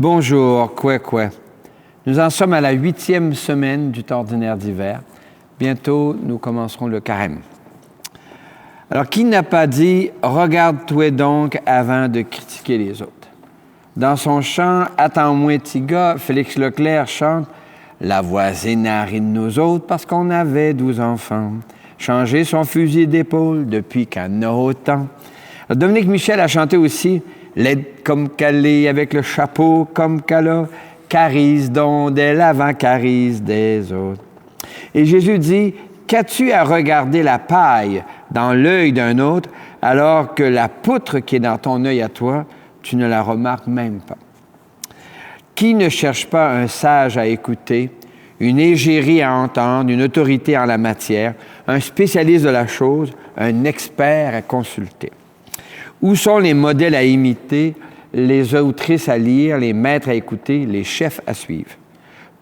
Bonjour, Kwekwe. Nous en sommes à la 8e semaine du temps ordinaire d'hiver. Bientôt, nous commencerons le carême. Alors, qui n'a pas dit « Regarde-toi donc avant de critiquer les autres » ? Dans son chant « Attends-moi, petit gars », Félix Leclerc chante « La voisine a ri de nous autres parce qu'on avait 12 enfants. Changer son fusil d'épaule depuis qu'elle en a autant. » Alors, Dominique Michel a chanté aussi « Laide comme qu'elle est avec le chapeau comme qu'elle a, carise donc dès l'avant carise des autres. » Et Jésus dit « Qu'as-tu à regarder la paille dans l'œil d'un autre alors que la poutre qui est dans ton œil à toi, tu ne la remarques même pas. » Qui ne cherche pas un sage à écouter, une égérie à entendre, une autorité en la matière, un spécialiste de la chose, un expert à consulter? Où sont les modèles à imiter, les autrices à lire, les maîtres à écouter, les chefs à suivre?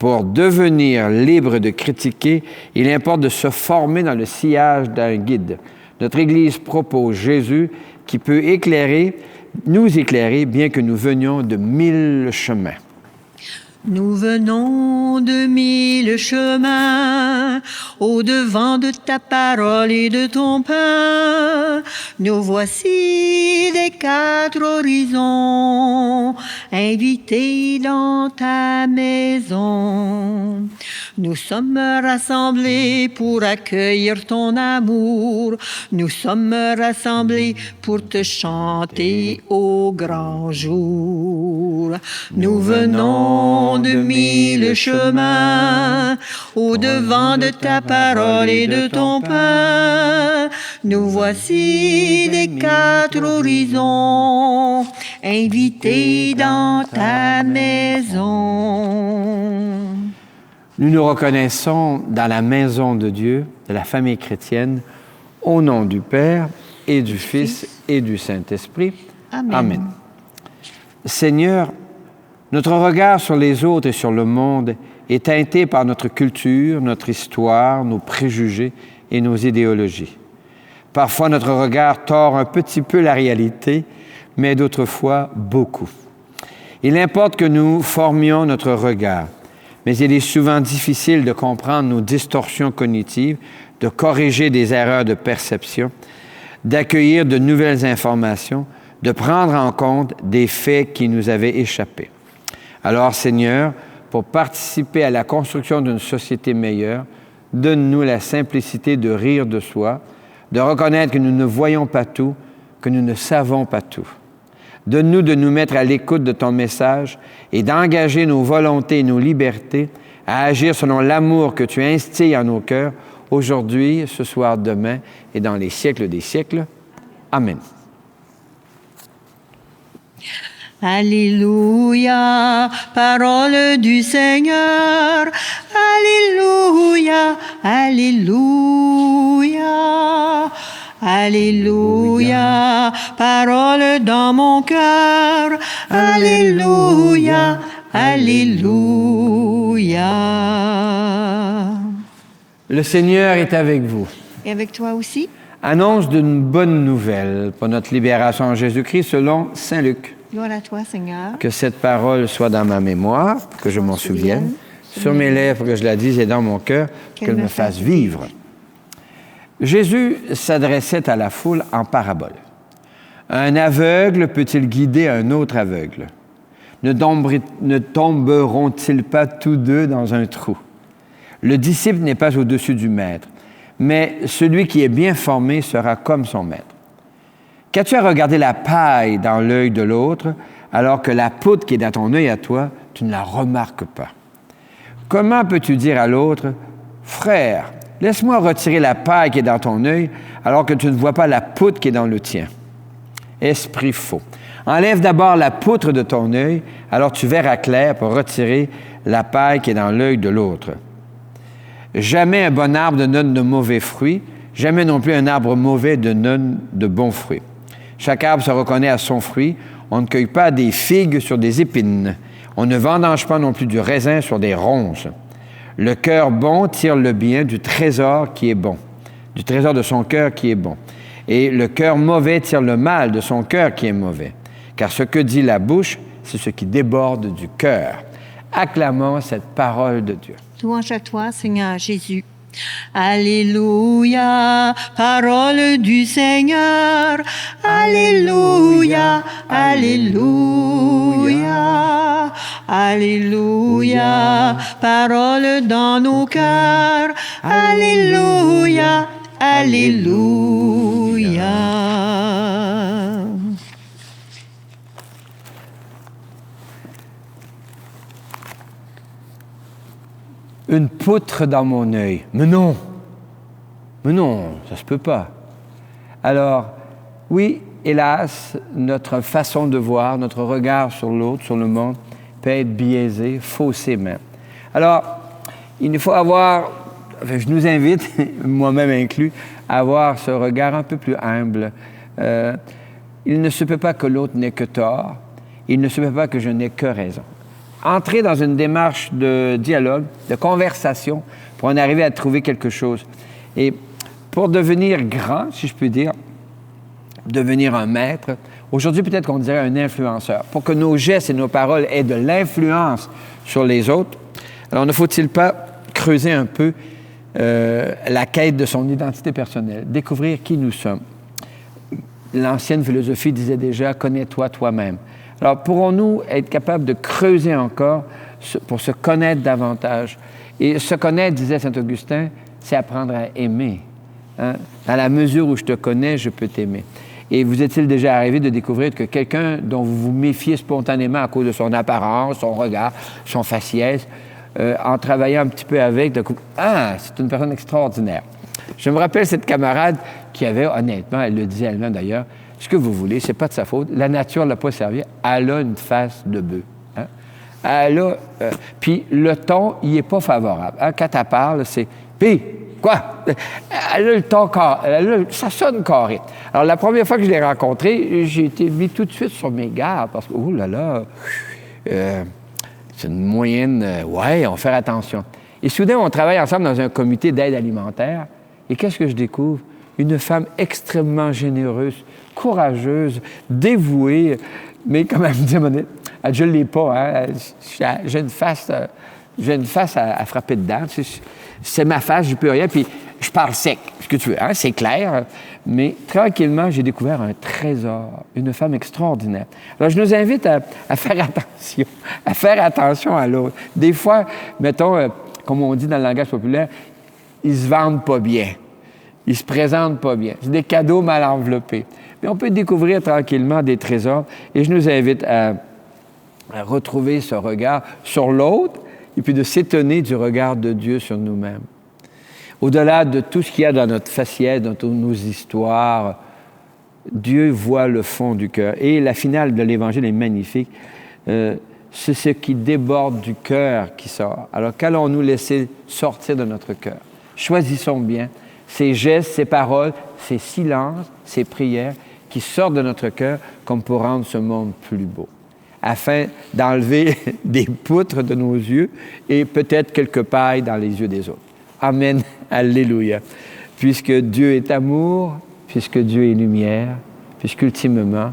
Pour devenir libre de critiquer, il importe de se former dans le sillage d'un guide. Notre Église propose Jésus qui peut nous éclairer, bien que nous venions de 1000 chemins. Nous venons de 1000 chemins, au-devant de ta parole et de ton pain. Nous voici des 4 horizons, invités dans ta maison. Nous sommes rassemblés pour accueillir ton amour. Nous sommes rassemblés pour te chanter au grand jour. Nous venons de 1000 chemins, au-devant de ta parole et de ton pain. Nous voici des 4 horizons, invités dans ta maison. Nous nous reconnaissons dans la maison de Dieu, de la famille chrétienne, au nom du Père et du Fils et du Saint-Esprit. Amen. Amen. Seigneur, notre regard sur les autres et sur le monde est teinté par notre culture, notre histoire, nos préjugés et nos idéologies. Parfois, notre regard tord un petit peu la réalité, mais d'autres fois, beaucoup. Il importe que nous formions notre regard, mais il est souvent difficile de comprendre nos distorsions cognitives, de corriger des erreurs de perception, d'accueillir de nouvelles informations, de prendre en compte des faits qui nous avaient échappé. Alors, Seigneur, pour participer à la construction d'une société meilleure, donne-nous la simplicité de rire de soi, de reconnaître que nous ne voyons pas tout, que nous ne savons pas tout. Donne-nous de nous mettre à l'écoute de ton message et d'engager nos volontés et nos libertés à agir selon l'amour que tu instilles en nos cœurs, aujourd'hui, ce soir, demain et dans les siècles des siècles. Amen. Alléluia, parole du Seigneur. Alléluia, alléluia. Alléluia, parole dans mon cœur. Alléluia, alléluia. Le Seigneur est avec vous. Et avec toi aussi? Annonce d'une bonne nouvelle pour notre libération en Jésus-Christ selon Saint Luc. Gloire à toi, Seigneur. Que cette parole soit dans ma mémoire, pour que je m'en souvienne, sur mes lèvres, pour que je la dise, et dans mon cœur, pour qu'elle me fasse vivre. Jésus s'adressait à la foule en parabole. Un aveugle peut-il guider un autre aveugle? Ne tomberont-ils pas tous deux dans un trou? Le disciple n'est pas au-dessus du maître, mais celui qui est bien formé sera comme son maître. Qu'as-tu à regarder la paille dans l'œil de l'autre, alors que la poutre qui est dans ton œil à toi, tu ne la remarques pas? Comment peux-tu dire à l'autre, « Frère, laisse-moi retirer la paille qui est dans ton œil, alors que tu ne vois pas la poutre qui est dans le tien? » Esprit faux. Enlève d'abord la poutre de ton œil, alors tu verras clair pour retirer la paille qui est dans l'œil de l'autre. Jamais un bon arbre ne donne de mauvais fruits, jamais non plus un arbre mauvais ne donne de bons fruits. Chaque arbre se reconnaît à son fruit. On ne cueille pas des figues sur des épines. On ne vendange pas non plus du raisin sur des ronces. Le cœur bon tire le bien du trésor qui est bon, du trésor de son cœur qui est bon. Et le cœur mauvais tire le mal de son cœur qui est mauvais. Car ce que dit la bouche c'est ce qui déborde du cœur. Acclamons cette parole de Dieu. Louange à toi, Seigneur Jésus. Alléluia, parole du Seigneur. Alléluia, Alléluia, Alléluia, parole dans nos cœurs. Alléluia, Alléluia. Une poutre dans mon œil. Mais non, ça se peut pas. Alors, oui, hélas, notre façon de voir, notre regard sur l'autre, sur le monde, peut être biaisé, faussé même. Alors, il faut avoir, je nous invite, moi-même inclus, à avoir ce regard un peu plus humble. Il ne se peut pas que l'autre n'ait que tort, il ne se peut pas que je n'ai que raison. Entrer dans une démarche de dialogue, de conversation, pour en arriver à trouver quelque chose. Et pour devenir grand, si je puis dire, devenir un maître, aujourd'hui peut-être qu'on dirait un influenceur. Pour que nos gestes et nos paroles aient de l'influence sur les autres, alors ne faut-il pas creuser un peu la quête de son identité personnelle, découvrir qui nous sommes. L'ancienne philosophie disait déjà « connais-toi toi-même ». Alors, pourrons-nous être capables de creuser encore pour se connaître davantage? Et se connaître, disait Saint-Augustin, c'est apprendre à aimer. Hein? Dans la mesure où je te connais, je peux t'aimer. Et vous est-il déjà arrivé de découvrir que quelqu'un dont vous vous méfiez spontanément à cause de son apparence, son regard, son faciès, en travaillant un petit peu avec, d'un coup, ah, c'est une personne extraordinaire. Je me rappelle cette camarade qui avait, honnêtement, elle le disait elle-même d'ailleurs, ce que vous voulez, c'est pas de sa faute. La nature ne l'a pas servi. Elle a une face de bœuf. Hein? Elle a... puis le ton, il n'est pas favorable. Hein? Quand elle parle, c'est... Puis, quoi? Elle a le ton carré. Ça sonne carré. Alors, la première fois que je l'ai rencontrée, j'ai été mis tout de suite sur mes gardes parce que, oh là là, c'est une moyenne... ouais, on va faire attention. Et soudain, on travaille ensemble dans un comité d'aide alimentaire. Et qu'est-ce que je découvre? Une femme extrêmement généreuse, courageuse, dévouée, mais comme elle me dit, je ne l'ai pas, hein, j'ai une face à frapper dedans, c'est ma face, je ne peux rien, puis je parle sec, ce que tu veux, hein, c'est clair, mais tranquillement, j'ai découvert un trésor, une femme extraordinaire. Alors, je nous invite à faire attention à l'autre. Des fois, mettons, comme on dit dans le langage populaire, ils se vendent pas bien. Ils se présentent pas bien. C'est des cadeaux mal enveloppés. Mais on peut découvrir tranquillement des trésors et je nous invite à retrouver ce regard sur l'autre et puis de s'étonner du regard de Dieu sur nous-mêmes. Au-delà de tout ce qu'il y a dans notre faciès, dans toutes nos histoires, Dieu voit le fond du cœur. Et la finale de l'Évangile est magnifique. C'est ce qui déborde du cœur qui sort. Alors qu'allons-nous laisser sortir de notre cœur? Choisissons bien ces gestes, ces paroles, ces silences, ces prières qui sortent de notre cœur comme pour rendre ce monde plus beau, afin d'enlever des poutres de nos yeux et peut-être quelques pailles dans les yeux des autres. Amen. Alléluia. Puisque Dieu est amour, puisque Dieu est lumière, puisqu'ultimement,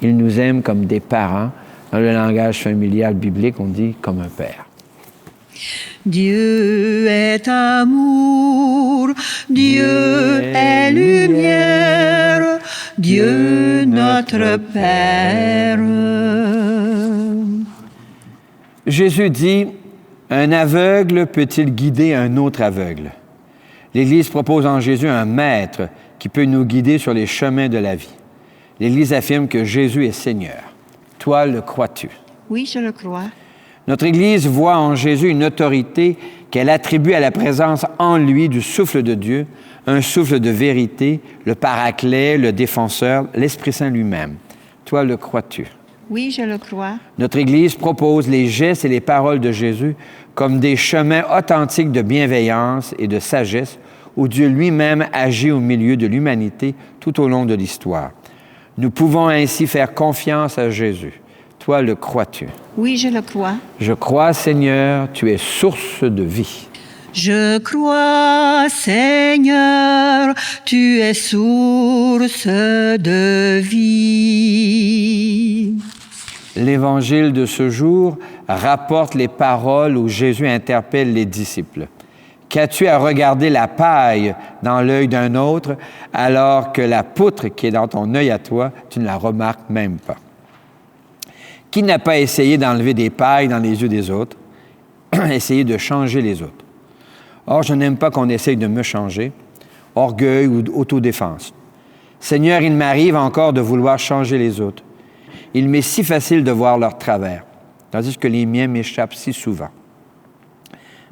il nous aime comme des parents. Dans le langage familial biblique, on dit comme un père. Dieu est amour, Dieu est lumière, Dieu notre Père. Jésus dit, un aveugle peut-il guider un autre aveugle? L'Église propose en Jésus un maître qui peut nous guider sur les chemins de la vie. L'Église affirme que Jésus est Seigneur. Toi, le crois-tu? Oui, je le crois. Notre Église voit en Jésus une autorité qu'elle attribue à la présence en lui du souffle de Dieu, un souffle de vérité, le paraclet, le défenseur, l'Esprit Saint lui-même. Toi, le crois-tu? Oui, je le crois. Notre Église propose les gestes et les paroles de Jésus comme des chemins authentiques de bienveillance et de sagesse où Dieu lui-même agit au milieu de l'humanité tout au long de l'histoire. Nous pouvons ainsi faire confiance à Jésus. Toi, le crois-tu? Oui, je le crois. Je crois, Seigneur, tu es source de vie. Je crois, Seigneur, tu es source de vie. L'Évangile de ce jour rapporte les paroles où Jésus interpelle les disciples. Qu'as-tu à regarder la paille dans l'œil d'un autre, alors que la poutre qui est dans ton œil à toi, tu ne la remarques même pas? Qui n'a pas essayé d'enlever des pailles dans les yeux des autres, essayer de changer les autres? Or, je n'aime pas qu'on essaye de me changer, orgueil ou autodéfense. Seigneur, il m'arrive encore de vouloir changer les autres. Il m'est si facile de voir leur travers, tandis que les miens m'échappent si souvent.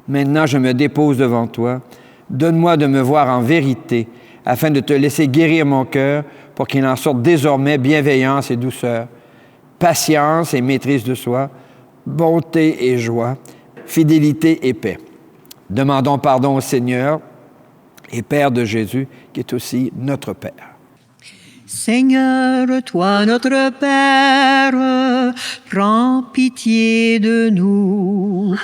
Maintenant, je me dépose devant toi. Donne-moi de me voir en vérité, afin de te laisser guérir mon cœur, pour qu'il en sorte désormais bienveillance et douceur, patience et maîtrise de soi, bonté et joie, fidélité et paix. Demandons pardon au Seigneur et Père de Jésus, qui est aussi notre Père. Seigneur, toi notre Père, prends pitié de nous.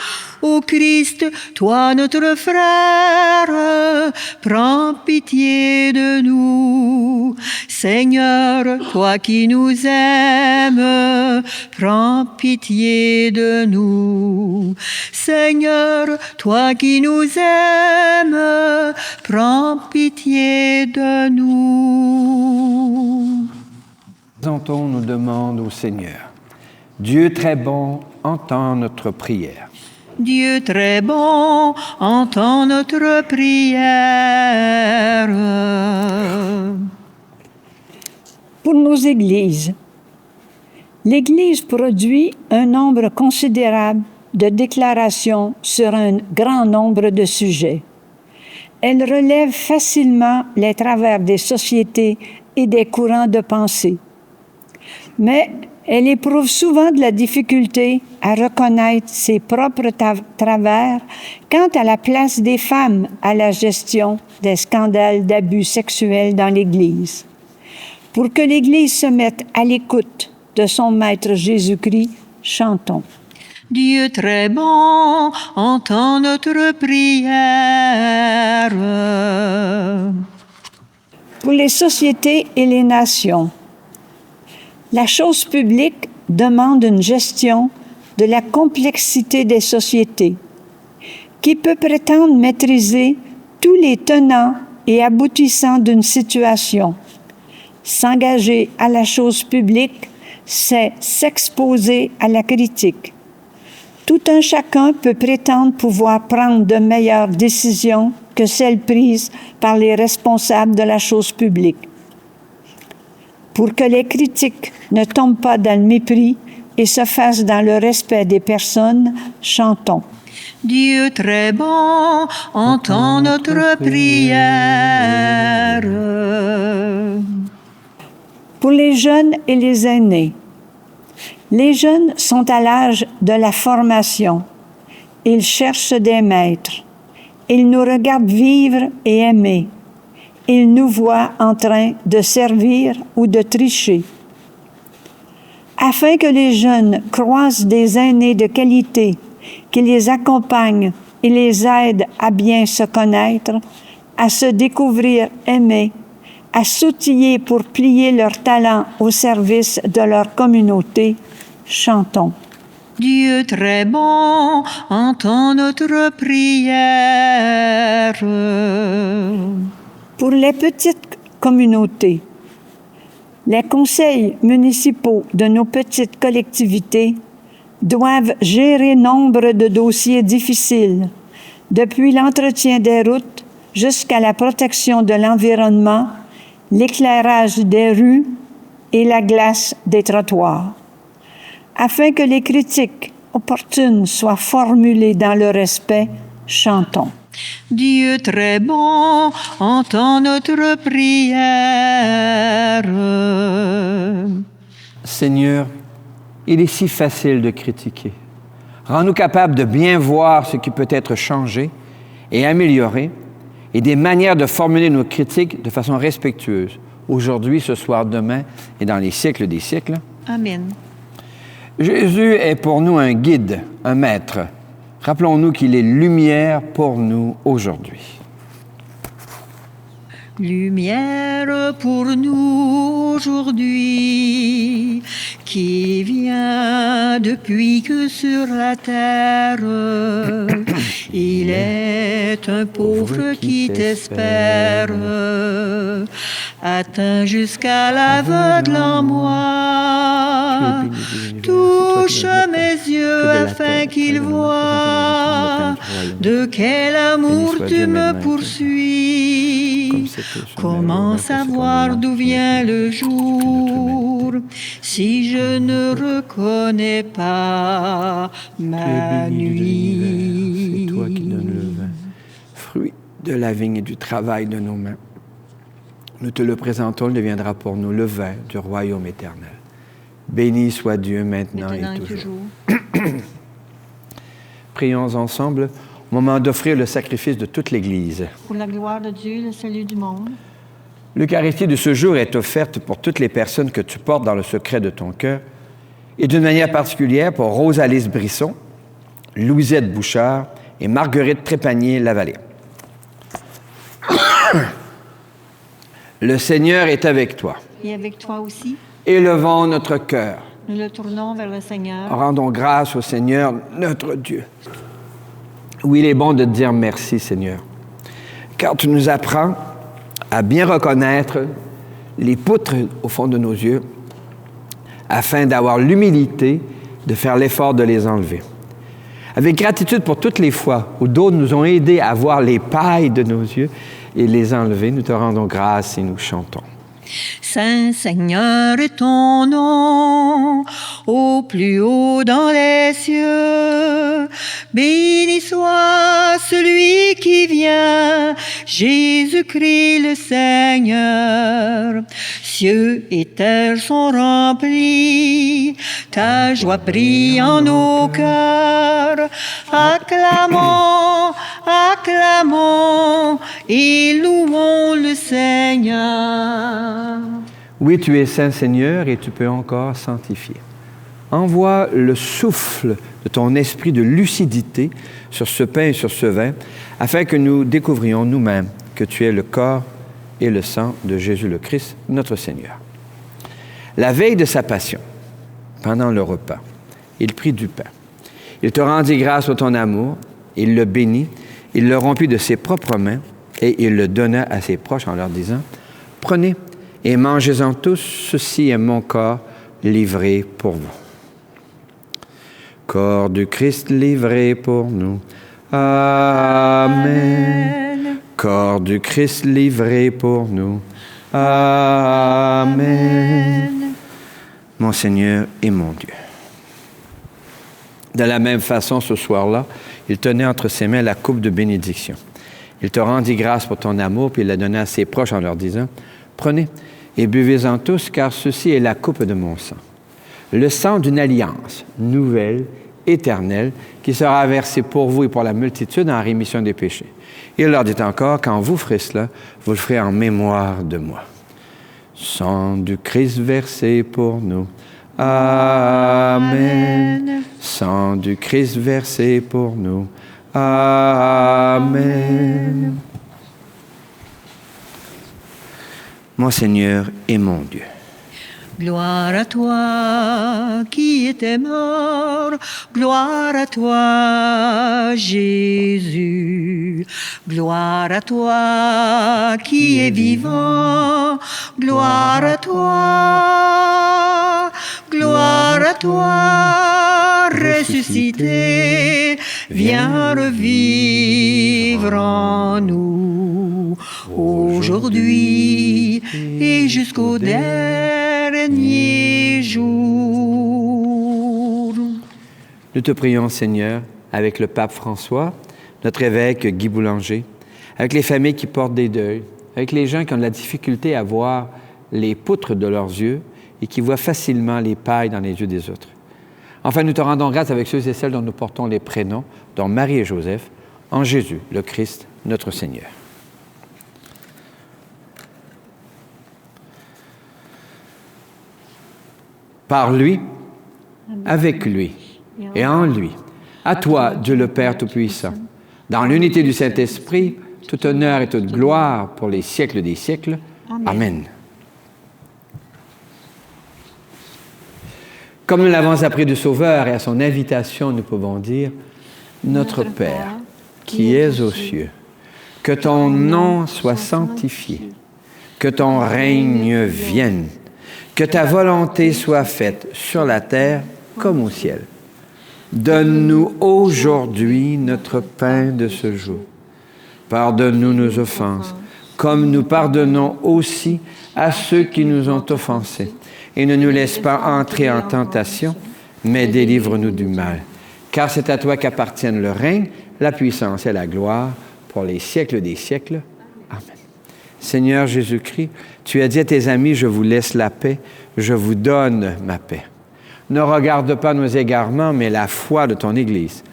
Ô Christ, toi notre frère, prends pitié de nous. Seigneur, toi qui nous aimes, prends pitié de nous. Seigneur, toi qui nous aimes, prends pitié de nous. Présentons nos demandes au Seigneur. Dieu très bon, entends notre prière. Dieu très bon, entends notre prière. Pour nos églises, l'Église produit un nombre considérable de déclarations sur un grand nombre de sujets. Elle relève facilement les travers des sociétés et des courants de pensée. Mais elle éprouve souvent de la difficulté à reconnaître ses propres travers quant à la place des femmes à la gestion des scandales d'abus sexuels dans l'Église. Pour que l'Église se mette à l'écoute de son Maître Jésus-Christ, chantons. Dieu très bon, entends notre prière. Pour les sociétés et les nations, la chose publique demande une gestion de la complexité des sociétés, qui peut prétendre maîtriser tous les tenants et aboutissants d'une situation. S'engager à la chose publique, c'est s'exposer à la critique. Tout un chacun peut prétendre pouvoir prendre de meilleures décisions que celles prises par les responsables de la chose publique. Pour que les critiques ne tombent pas dans le mépris et se fassent dans le respect des personnes, chantons. Dieu très bon, entends notre prière. Pour les jeunes et les aînés, les jeunes sont à l'âge de la formation. Ils cherchent des maîtres. Ils nous regardent vivre et aimer. Ils nous voient en train de servir ou de tricher. Afin que les jeunes croisent des aînés de qualité qui les accompagnent et les aident à bien se connaître, à se découvrir aimés, à s'outiller pour plier leurs talents au service de leur communauté, chantons. Dieu très bon, entends notre prière. Pour les petites communautés, les conseils municipaux de nos petites collectivités doivent gérer nombre de dossiers difficiles, depuis l'entretien des routes jusqu'à la protection de l'environnement, l'éclairage des rues et la glace des trottoirs. Afin que les critiques opportunes soient formulées dans le respect, chantons. Dieu très bon, entends notre prière. Seigneur, il est si facile de critiquer. Rends-nous capables de bien voir ce qui peut être changé et amélioré, et des manières de formuler nos critiques de façon respectueuse, aujourd'hui, ce soir, demain et dans les siècles des siècles. Amen. Jésus est pour nous un guide, un maître. Rappelons-nous qu'il est lumière pour nous aujourd'hui. Lumière pour nous aujourd'hui, qui vient depuis que sur la terre il est un pauvre qui t'espère, atteint jusqu'à l'aveugle en moi. Touche mes yeux afin qu'il voie de quel amour tu me poursuis. Comment savoir d'où vient le jour si je ne reconnais pas ma nuit? C'est toi qui donnes le vin, fruit de la vigne et du travail de nos mains. Nous te le présentons, il deviendra pour nous le vin du royaume éternel. Béni soit Dieu maintenant et toujours. Prions ensemble au moment d'offrir le sacrifice de toute l'Église. Pour la gloire de Dieu, le salut du monde. L'Eucharistie de ce jour est offerte pour toutes les personnes que tu portes dans le secret de ton cœur et d'une manière particulière pour Rosalise Brisson, Louisette Bouchard et Marguerite Trépanier-Lavallée. Le Seigneur est avec toi. Et avec toi aussi, Élevons notre cœur. nous le tournons vers le Seigneur. Rendons grâce au Seigneur, notre Dieu. Oui, il est bon de te dire merci, Seigneur, car tu nous apprends à bien reconnaître les poutres au fond de nos yeux, afin d'avoir l'humilité de faire l'effort de les enlever. Avec gratitude pour toutes les fois où d'autres nous ont aidés à voir les pailles de nos yeux et les enlever, nous te rendons grâce et nous chantons. Saint Seigneur est ton nom, au plus haut dans les cieux. Béni soit celui qui vient, Jésus-Christ le Seigneur. Cieux et terre sont remplis, ta joie brille en nos cœurs. Acclamons, acclamons et louons le Seigneur. Oui, tu es saint, Seigneur, et tu peux encore sanctifier. Envoie le souffle de ton esprit de lucidité sur ce pain et sur ce vin, afin que nous découvrions nous-mêmes que tu es le corps et le sang de Jésus le Christ, notre Seigneur. La veille de sa passion, pendant le repas, il prit du pain. Il te rendit grâce pour ton amour, il le bénit, il le rompit de ses propres mains et il le donna à ses proches en leur disant « Prenez et mangez-en tous, ceci est mon corps livré pour vous. » Corps du Christ livré pour nous. Amen. Corps du Christ livré pour nous. Amen. Mon Seigneur et mon Dieu. De la même façon, ce soir-là, il tenait entre ses mains la coupe de bénédiction. Il te rendit grâce pour ton amour, puis il la donna à ses proches en leur disant « Prenez et buvez-en tous, car ceci est la coupe de mon sang. Le sang d'une alliance nouvelle, éternelle, qui sera versé pour vous et pour la multitude en rémission des péchés. » Il leur dit encore, quand vous ferez cela, vous le ferez en mémoire de moi. Sang du Christ versé pour nous. Amen. Sang du Christ versé pour nous. Amen. Mon Seigneur et mon Dieu. Gloire à toi qui étais mort, gloire à toi Jésus, gloire à toi qui es vivant, gloire à toi ressuscité, viens revivre en nous aujourd'hui et jusqu'au dernier jour. Nous te prions, Seigneur, avec le pape François, notre évêque Guy Boulanger, avec les familles qui portent des deuils, avec les gens qui ont de la difficulté à voir les poutres de leurs yeux et qui voient facilement les pailles dans les yeux des autres. Enfin, nous te rendons grâce avec ceux et celles dont nous portons les prénoms, dont Marie et Joseph, en Jésus, le Christ, notre Seigneur. Par lui, avec lui et en lui, à toi, Dieu le Père Tout-Puissant, dans l'unité du Saint-Esprit, tout honneur et toute gloire pour les siècles des siècles. Amen. Comme nous l'avons appris du Sauveur et à son invitation, nous pouvons dire, Notre Père, qui es aux cieux, que ton nom soit sanctifié, que ton règne vienne, que ta volonté soit faite sur la terre comme au ciel. Donne-nous aujourd'hui notre pain de ce jour. Pardonne-nous nos offenses, comme nous pardonnons aussi à ceux qui nous ont offensés. Et ne nous laisse pas entrer en tentation, mais délivre-nous du mal. Car c'est à toi qu'appartiennent le règne, la puissance et la gloire pour les siècles des siècles. Amen. Seigneur Jésus-Christ, tu as dit à tes amis, je vous laisse la paix, je vous donne ma paix. Ne regarde pas nos égarements, mais la foi de ton Église.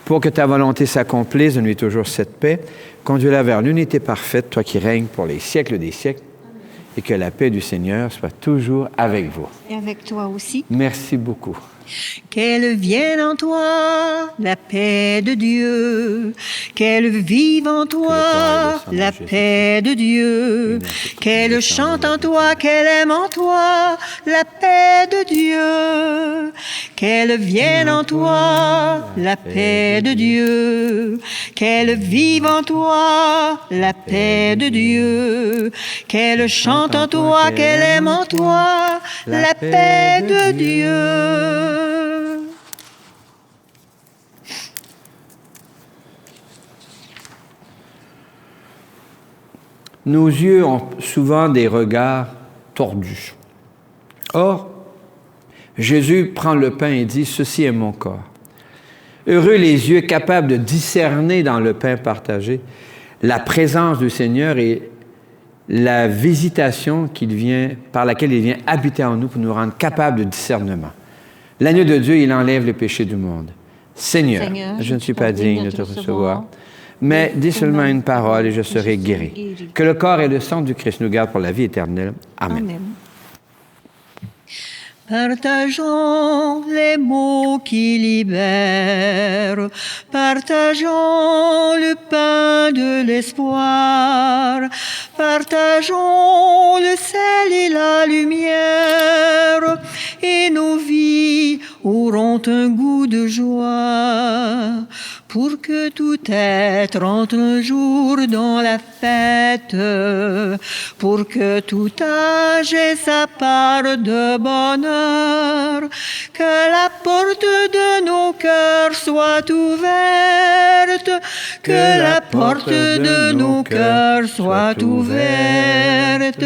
Pour que ta volonté s'accomplisse, donne-lui toujours cette paix. Conduis-la vers l'unité parfaite, toi qui règnes pour les siècles des siècles. Et que la paix du Seigneur soit toujours avec vous. Et avec toi aussi. Merci beaucoup. Qu'elle vienne en toi la paix de Dieu, qu'elle vive en toi la paix de Dieu, qu'elle chante en toi, qu'elle aime en toi la paix de Dieu, qu'elle vienne en toi la paix de Dieu, qu'elle vive en toi la paix de Dieu, qu'elle chante en toi, qu'elle aime en toi la paix de Dieu. Nos yeux ont souvent des regards tordus. Or, Jésus prend le pain et dit, « Ceci est mon corps. » Heureux les yeux capables de discerner dans le pain partagé la présence du Seigneur et la visitation par laquelle il vient habiter en nous pour nous rendre capables de discernement. L'agneau de Dieu, il enlève le péché du monde. Seigneur, je ne suis pas digne de te recevoir, mais dis seulement une parole et je serai guéri. Que le corps et le sang du Christ nous gardent pour la vie éternelle. Amen. Amen. Partageons les mots qui libèrent, partageons le pain de l'espoir, partageons le sel et la lumière, et nos vies auront un goût de joie. Pour que tout être entre un jour dans la fête, pour que tout âge ait sa part de bonheur, que la porte de nos cœurs soit ouverte, que la porte de nos cœurs soit ouverte.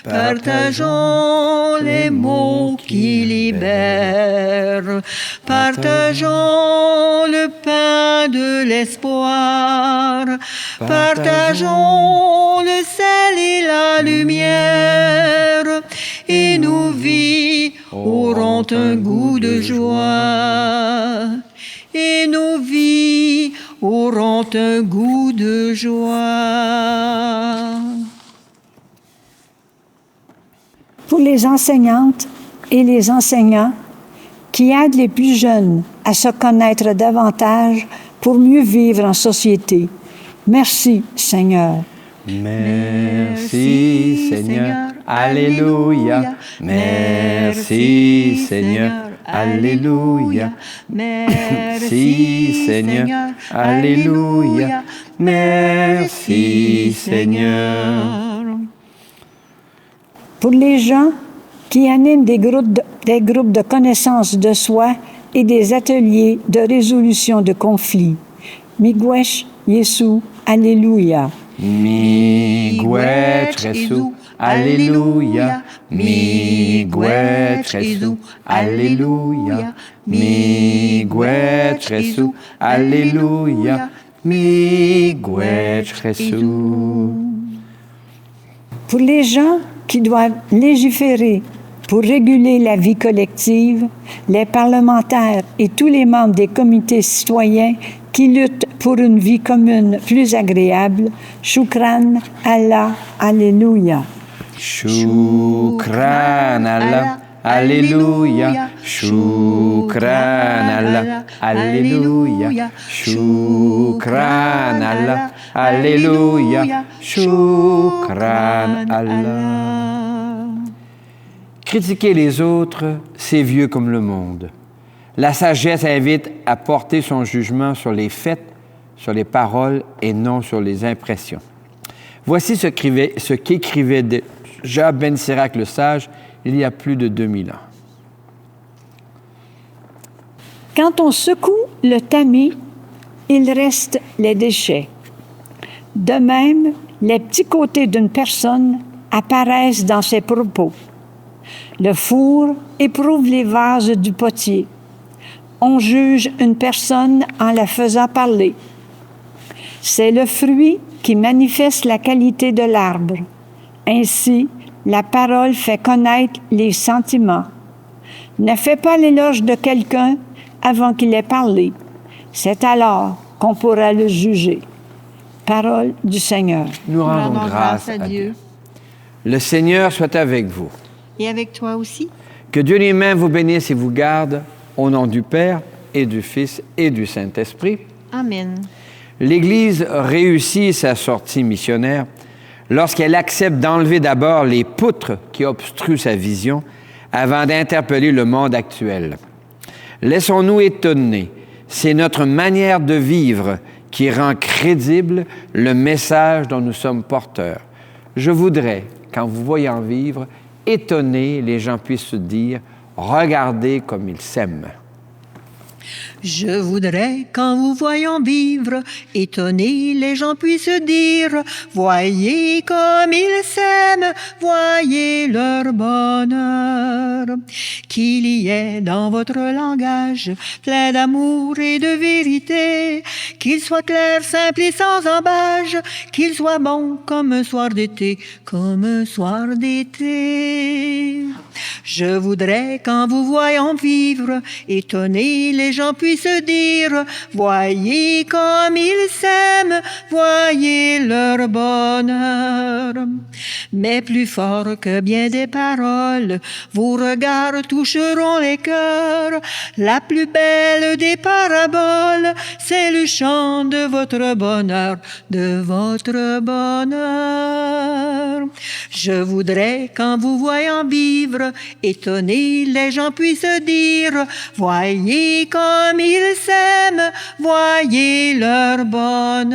Partageons les mots qui libèrent, partageons le pain de l'espoir, partageons le sel et la lumière, et nos vies auront un goût de joie, et nos vies auront un goût de joie. Pour les enseignantes et les enseignants qui aident les plus jeunes à se connaître davantage pour mieux vivre en société. Merci, Seigneur. Merci, Seigneur. Alléluia. Merci, Seigneur. Alléluia. Merci, Seigneur. Alléluia. Merci, Seigneur. Pour les gens qui animent des groupes de connaissance de soi et des ateliers de résolution de conflits. Miigwech Yesu, Alléluia. Miigwech Yesu, Alléluia. Miigwech Yesu, Alléluia. Miigwech Yesu, Alléluia. Miigwech Yesu. Pour les gens qui doivent légiférer pour réguler la vie collective, les parlementaires et tous les membres des comités citoyens qui luttent pour une vie commune plus agréable, Shukran Allah, Alléluia. Shukran Allah, Alléluia. Shukran Allah, Alléluia. Shukran Allah, Alléluia. Shukran Allah. Critiquer les autres, c'est vieux comme le monde. La sagesse invite à porter son jugement sur les faits, sur les paroles et non sur les impressions. Voici ce qu'écrivait déjà Ben Sirac le sage il y a plus de 2000 ans. Quand on secoue le tamis, il reste les déchets. De même, les petits côtés d'une personne apparaissent dans ses propos. Le four éprouve les vases du potier. On juge une personne en la faisant parler. C'est le fruit qui manifeste la qualité de l'arbre. Ainsi, la parole fait connaître les sentiments. Ne fais pas l'éloge de quelqu'un avant qu'il ait parlé. C'est alors qu'on pourra le juger. Parole du Seigneur. Nous rendons grâce à Dieu. Le Seigneur soit avec vous. Et avec toi aussi. Que Dieu lui-même vous bénisse et vous garde, au nom du Père et du Fils et du Saint-Esprit. Amen. L'Église réussit sa sortie missionnaire lorsqu'elle accepte d'enlever d'abord les poutres qui obstruent sa vision avant d'interpeller le monde actuel. Laissons-nous étonner, c'est notre manière de vivre qui rend crédible le message dont nous sommes porteurs. Je voudrais, qu'en vous voyant vivre, étonner, les gens puissent se dire « Regardez comme ils s'aiment ». Je voudrais qu'en vous voyant vivre, étonnés, les gens puissent dire, voyez comme ils s'aiment, voyez leur bonheur. Qu'il y ait dans votre langage plein d'amour et de vérité, qu'il soit clair, simple et sans embâge, qu'il soit bon comme un soir d'été, comme un soir d'été. Je voudrais qu'en vous voyant vivre, étonnés, les gens puissent dire, voyez comme ils s'aiment, voyez leur bonheur. Mais plus fort que bien des paroles, vos regards toucheront les cœurs. La plus belle des paraboles, c'est le chant de votre bonheur, de votre bonheur. Je voudrais qu'en vous voyant vivre, étonnés, les gens puissent dire, voyez comme ils s'aiment, voyez leur bonheur.